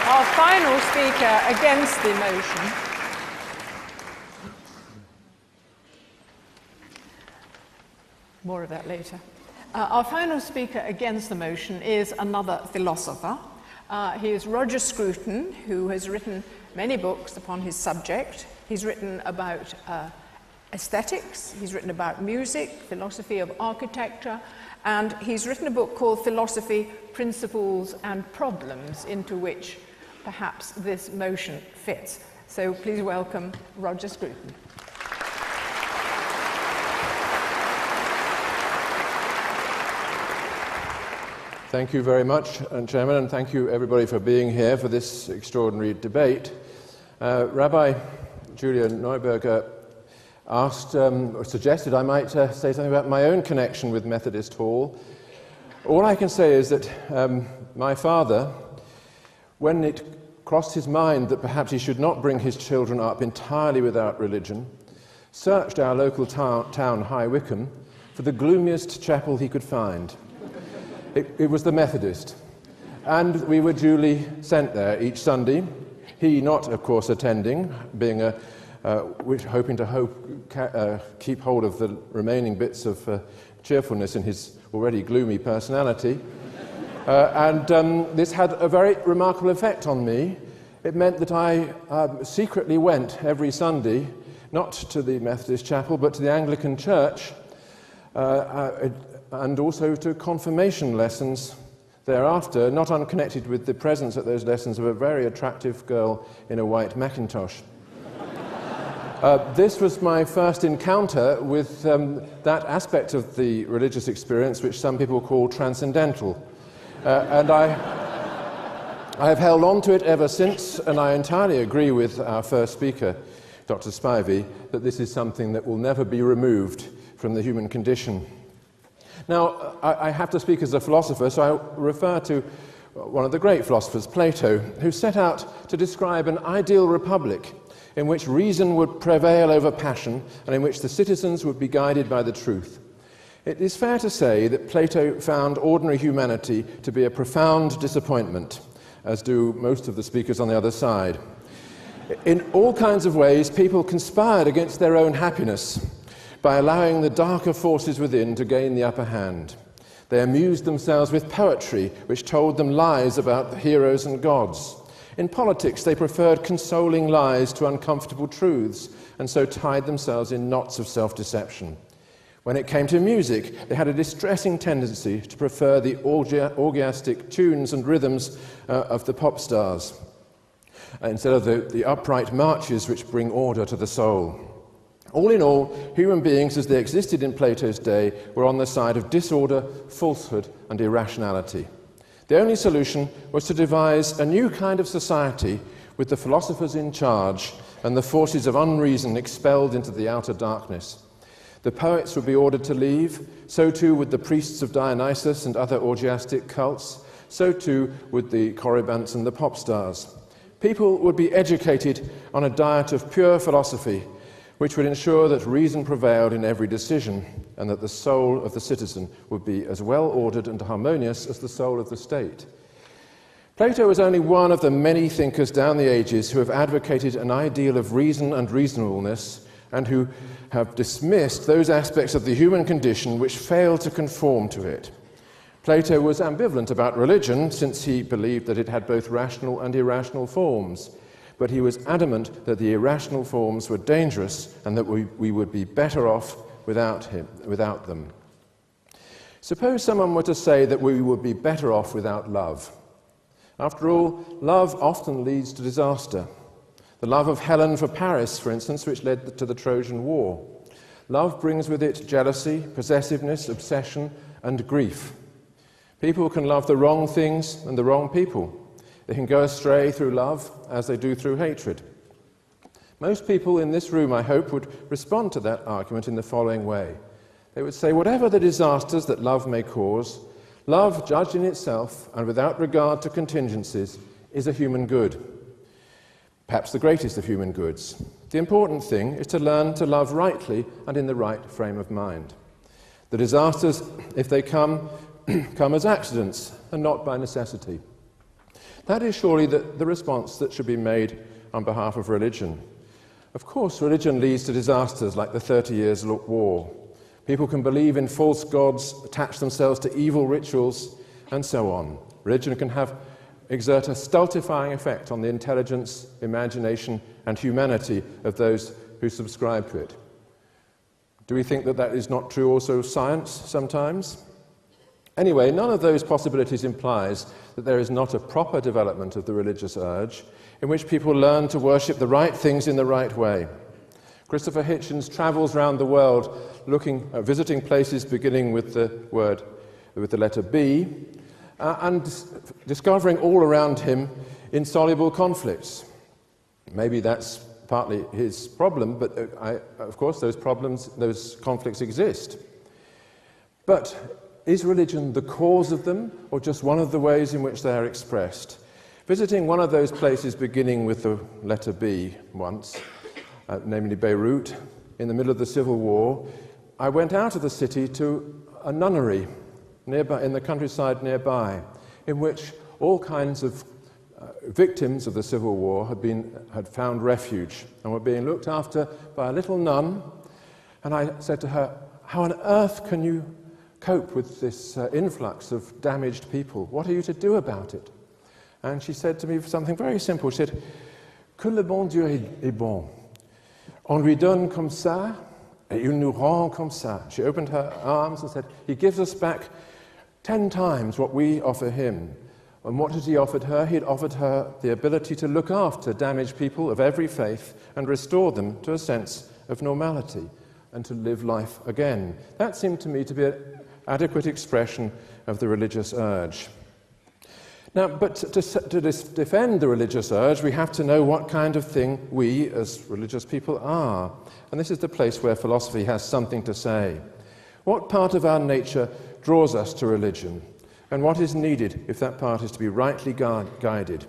Our final speaker against the motion more of that later. Our final speaker against the motion is another philosopher. He is Roger Scruton, who has written many books upon his subject. He's written about aesthetics, he's written about music, philosophy of architecture, and he's written a book called Philosophy, Principles and Problems, into which perhaps this motion fits. So please welcome Roger Scruton. Thank you very much, Chairman, and thank you everybody for being here for this extraordinary debate. Rabbi Julia Neuberger asked, or suggested I might say something about my own connection with Methodist Hall. All I can say is that my father, when it crossed his mind that perhaps he should not bring his children up entirely without religion, searched our local town, High Wycombe, for the gloomiest chapel he could find. It was the Methodist, and we were duly sent there each Sunday. He not, of course, attending, being hoping to keep hold of the remaining bits of cheerfulness in his already gloomy personality. This had a very remarkable effect on me. It meant that I secretly went every Sunday, not to the Methodist chapel, but to the Anglican church, and also to confirmation lessons thereafter, not unconnected with the presence at those lessons of a very attractive girl in a white Macintosh. This was my first encounter with that aspect of the religious experience which some people call transcendental. And I have held on to it ever since, and I entirely agree with our first speaker, Dr. Spivey, that this is something that will never be removed from the human condition. Now, I have to speak as a philosopher, so I refer to one of the great philosophers, Plato, who set out to describe an ideal republic in which reason would prevail over passion and in which the citizens would be guided by the truth. It is fair to say that Plato found ordinary humanity to be a profound disappointment, as do most of the speakers on the other side. In all kinds of ways, people conspired against their own happiness by allowing the darker forces within to gain the upper hand. They amused themselves with poetry, which told them lies about the heroes and gods. In politics, they preferred consoling lies to uncomfortable truths, and so tied themselves in knots of self-deception. When it came to music, they had a distressing tendency to prefer the orgiastic tunes and rhythms of the pop stars, instead of the upright marches which bring order to the soul. All in all, human beings as they existed in Plato's day were on the side of disorder, falsehood, and irrationality. The only solution was to devise a new kind of society with the philosophers in charge and the forces of unreason expelled into the outer darkness. The poets would be ordered to leave, so too would the priests of Dionysus and other orgiastic cults, so too would the Corybants and the pop stars. People would be educated on a diet of pure philosophy, which would ensure that reason prevailed in every decision and that the soul of the citizen would be as well ordered and harmonious as the soul of the state. Plato is only one of the many thinkers down the ages who have advocated an ideal of reason and reasonableness and who have dismissed those aspects of the human condition which fail to conform to it. Plato was ambivalent about religion since he believed that it had both rational and irrational forms. But he was adamant that the irrational forms were dangerous and that we would be better off without them. Suppose someone were to say that we would be better off without love. After all, love often leads to disaster. The love of Helen for Paris, for instance, which led to the Trojan War. Love brings with it jealousy, possessiveness, obsession, and grief. People can love the wrong things and the wrong people. They can go astray through love as they do through hatred. Most people in this room, I hope, would respond to that argument in the following way. They would say, whatever the disasters that love may cause, love, judged in itself and without regard to contingencies, is a human good. Perhaps the greatest of human goods. The important thing is to learn to love rightly and in the right frame of mind. The disasters, if they come, come as accidents and not by necessity. That is surely the response that should be made on behalf of religion. Of course, religion leads to disasters like the 30 Years' War. People can believe in false gods, attach themselves to evil rituals, and so on. Religion can exert a stultifying effect on the intelligence, imagination, and humanity of those who subscribe to it. Do we think that that is not true also of science sometimes? Anyway, none of those possibilities implies that there is not a proper development of the religious urge in which people learn to worship the right things in the right way. Christopher Hitchens travels around the world visiting places beginning with the letter B, and discovering all around him insoluble conflicts. Maybe that's partly his problem, but of course those conflicts exist. But is religion the cause of them, or just one of the ways in which they are expressed? Visiting one of those places beginning with the letter B once, namely Beirut, in the middle of the Civil War, I went out of the city to a nunnery nearby, in the countryside nearby, in which all kinds of victims of the Civil War had found refuge and were being looked after by a little nun. And I said to her, "How on earth can you cope with this influx of damaged people? What are you to do about it?" And she said to me something very simple. She said, "Que le bon Dieu est bon. On lui donne comme ça, et il nous rend comme ça." She opened her arms and said, "He gives us back 10 times what we offer him." And what had he offered her? He had offered her the ability to look after damaged people of every faith and restore them to a sense of normality and to live life again. That seemed to me to be an adequate expression of the religious urge. Now, but to defend the religious urge, we have to know what kind of thing we, as religious people, are. And this is the place where philosophy has something to say. What part of our nature draws us to religion? And what is needed if that part is to be rightly guided?